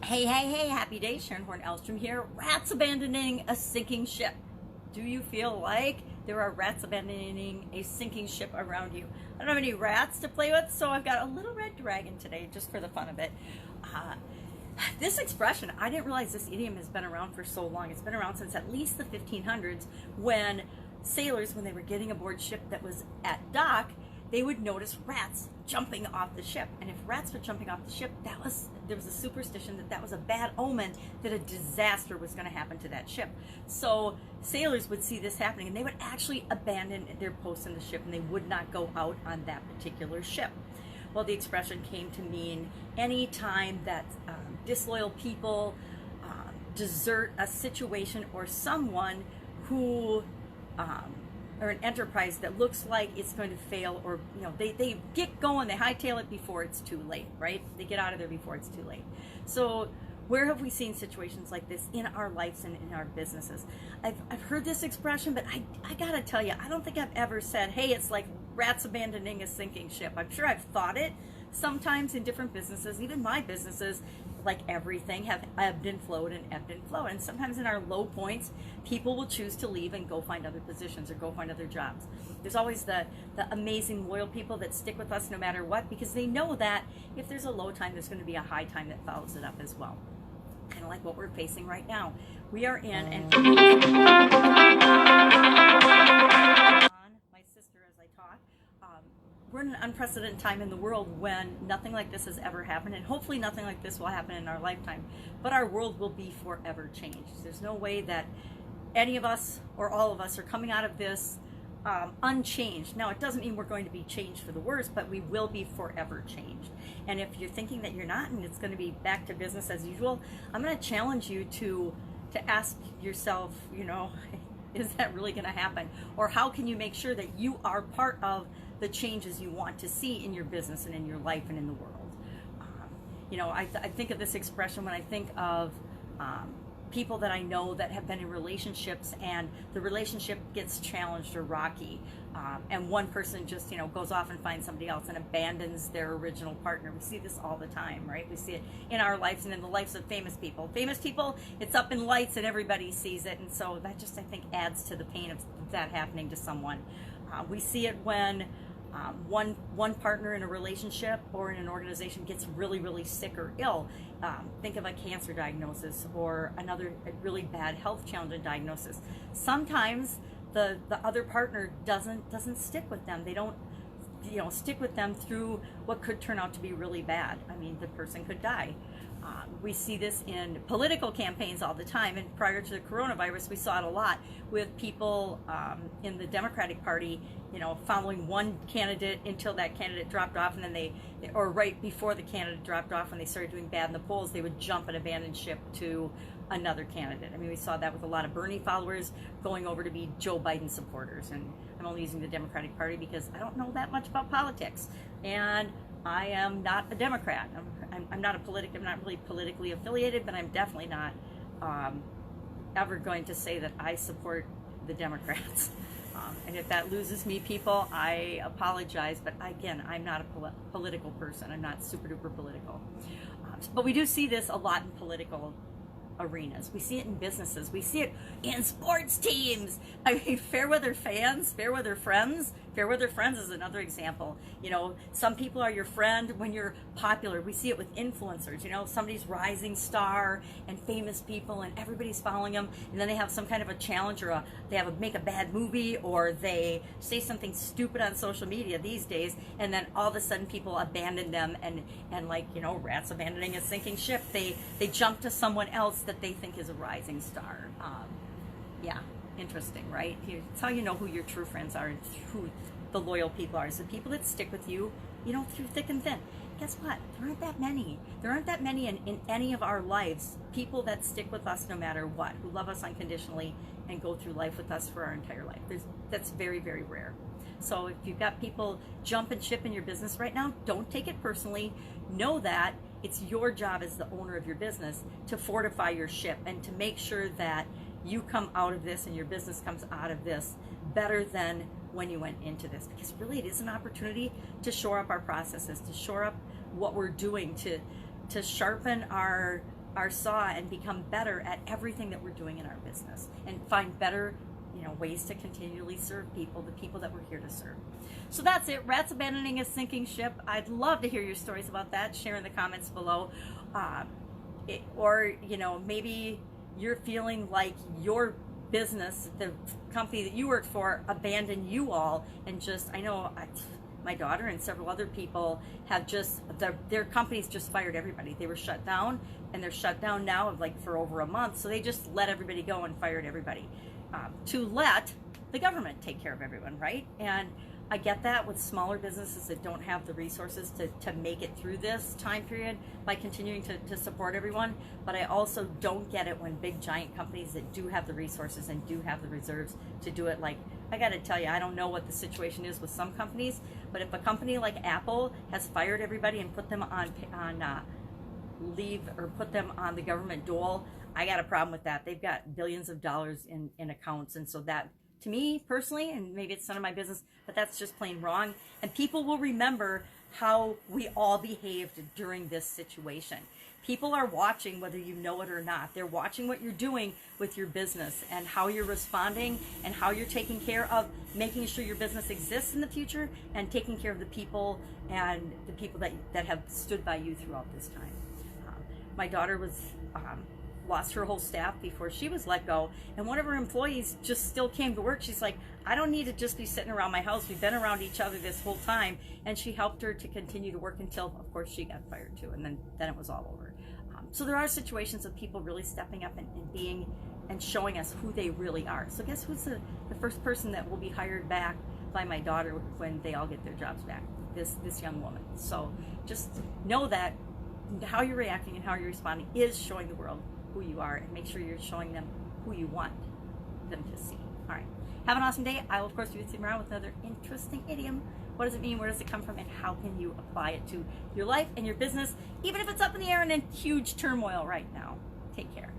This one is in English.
Hey, happy day. Sharon Horne-Ellstrom here. Rats abandoning a sinking ship. Do you feel like there are rats abandoning a sinking ship around you? I don't have any rats to play with, so I've got a little red dragon today, just for the fun of it. This expression, I didn't realize this idiom has been around for so long. It's been around since at least the 1500s, when sailors, when they were getting aboard ship that was at dock, they would notice rats jumping off the ship. And if rats were jumping off the ship, there was a superstition that was a bad omen, that a disaster was going to happen to that ship. So sailors would see this happening, and they would actually abandon their posts in the ship, and they would not go out on that particular ship. Well, the expression came to mean any time that disloyal people desert a situation or someone who or an enterprise that looks like it's going to fail, or they get going, they hightail it before it's too late, right? They get out of there before it's too late. So where have we seen situations like this in our lives and in our businesses? I've heard this expression, but I gotta tell you, I don't think I've ever said, hey, it's like rats abandoning a sinking ship. I'm sure I've thought it sometimes in different businesses. Even my businesses, like everything, have ebbed and flowed and ebbed and flowed. And sometimes in our low points, people will choose to leave and go find other positions or go find other jobs. There's always the amazing loyal people that stick with us no matter what, because they know that if there's a low time, there's going to be a high time that follows it up as well. Kind of like what we're facing right now. We are in an my sister as I talk. We're in an unprecedented time in the world when nothing like this has ever happened, and hopefully nothing like this will happen in our lifetime, but our world will be forever changed. There's no way that any of us or all of us are coming out of this unchanged. Now, it doesn't mean we're going to be changed for the worse, but we will be forever changed. And if you're thinking that you're not and it's going to be back to business as usual, I'm going to challenge you to ask yourself, is that really going to happen? Or how can you make sure that you are part of the changes you want to see in your business and in your life and in the world? I think of this expression when I think of people that I know that have been in relationships, and the relationship gets challenged or rocky, and one person just goes off and finds somebody else and abandons their original partner. We see this all the time, right? We see it in our lives and in the lives of famous people. Famous people, it's up in lights and everybody sees it, and so that just, I think, adds to the pain of that happening to someone. We see it when one partner in a relationship or in an organization gets really, really sick or ill. Think of a cancer diagnosis or another really bad health challenge and diagnosis. Sometimes the other partner doesn't stick with them. They don't stick with them through what could turn out to be really bad. I mean, the person could die. We see this in political campaigns all the time, and prior to the coronavirus, we saw it a lot with people in the Democratic Party, following one candidate until that candidate dropped off, and then or right before the candidate dropped off, when they started doing bad in the polls, they would jump and abandon ship to another candidate. I mean, we saw that with a lot of Bernie followers going over to be Joe Biden supporters, and I'm only using the Democratic Party because I don't know that much about politics, and I am not a Democrat. I'm not I'm not really politically affiliated, but I'm definitely not ever going to say that I support the Democrats. And if that loses me, people, I apologize. But again, I'm not a political person. I'm not super duper political. But we do see this a lot in political arenas. We see it in businesses. We see it in sports teams. I mean, fair weather fans, fair weather friends. Fair weather friends is another example. Some people are your friend when you're popular. We see it with influencers. Somebody's rising star and famous people, and everybody's following them, and then they have some kind of a challenge, or they make a bad movie, or they say something stupid on social media these days, and then all of a sudden people abandon them, and like rats abandoning a sinking ship, they jump to someone else that they think is a rising star. Yeah, interesting, right? It's how you know who your true friends are and who the loyal people are. It's the people that stick with you, through thick and thin. Guess what? There aren't that many. There aren't that many in any of our lives. People that stick with us no matter what, who love us unconditionally and go through life with us for our entire life. That's very, very rare. So if you've got people jumping ship in your business right now, don't take it personally. Know that it's your job as the owner of your business to fortify your ship and to make sure that you come out of this and your business comes out of this better than when you went into this, because really it is an opportunity to shore up our processes, to shore up what we're doing, to sharpen our our saw and become better at everything that we're doing in our business, and find better, ways to continually serve people, the people that we're here to serve. So that's it. Rats abandoning a sinking ship. I'd love to hear your stories about that. Share in the comments below. Or maybe you're feeling like your business, the company that you work for, abandoned you all, and I know my daughter and several other people have their companies just fired everybody. They were shut down, and they're shut down now for over a month. So they just let everybody go and fired everybody to let the government take care of everyone, right? And I get that with smaller businesses that don't have the resources to make it through this time period by continuing to support everyone. But I also don't get it when big giant companies that do have the resources and do have the reserves to do it. Like, I got to tell you, I don't know what the situation is with some companies, but if a company like Apple has fired everybody and put them on leave, or put them on the government dole, I got a problem with that. They've got billions of dollars in accounts, and so that, to me personally, and maybe it's none of my business, but that's just plain wrong. And people will remember how we all behaved during this situation. People are watching whether you know it or not. They're watching what you're doing with your business and how you're responding and how you're taking care of making sure your business exists in the future, and taking care of the people and the people that have stood by you throughout this time. My daughter lost her whole staff before she was let go, and one of her employees just still came to work. She's like, I don't need to just be sitting around my house. We've been around each other this whole time. And she helped her to continue to work until, of course, she got fired too, and then it was all over. So there are situations of people really stepping up and being and showing us who they really are. So guess who's the first person that will be hired back by my daughter when they all get their jobs back? This young woman. So just know that how you're reacting and how you're responding is showing the world who you are, and make sure you're showing them who you want them to see. All right. Have an awesome day. I will, of course, be with you tomorrow with another interesting idiom. What does it mean? Where does it come from? And how can you apply it to your life and your business, even if it's up in the air and in huge turmoil right now? Take care.